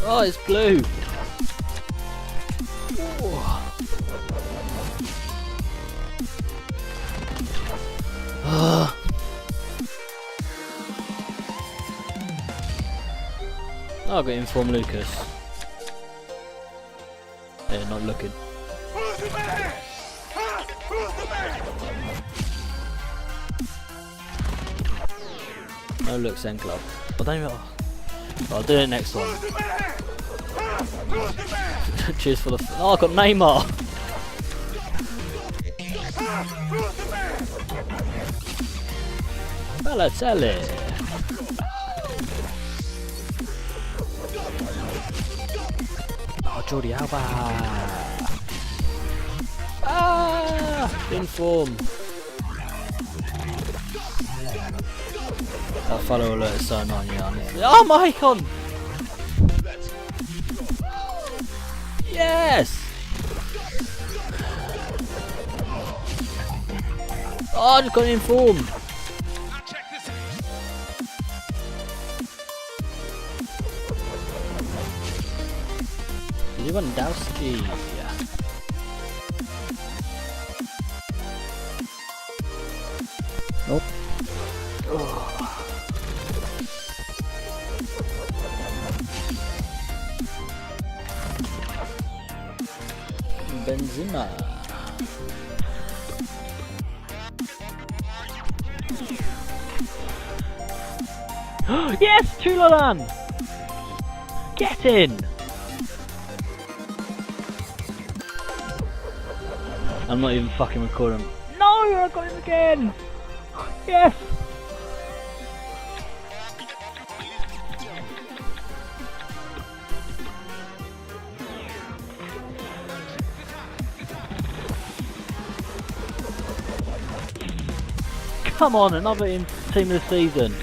Oh, it's blue. Oh, I got inform Lucas. Yeah, not looking. No look, Zen Club. I don't even. I'll do it next one. Cheers for the. Oh, I got Neymar. Palacio. Oh, Jordi Alba. Ah, inform. That follow alert is so annoying. Oh, Maicon. Yes! Oh, I just got informed. Lewandowski. Nope. Oh. Benzema. Yes, Toulalan. Get in. I'm not even fucking recording. No, I got him again. Yes. Come on, another team of the season.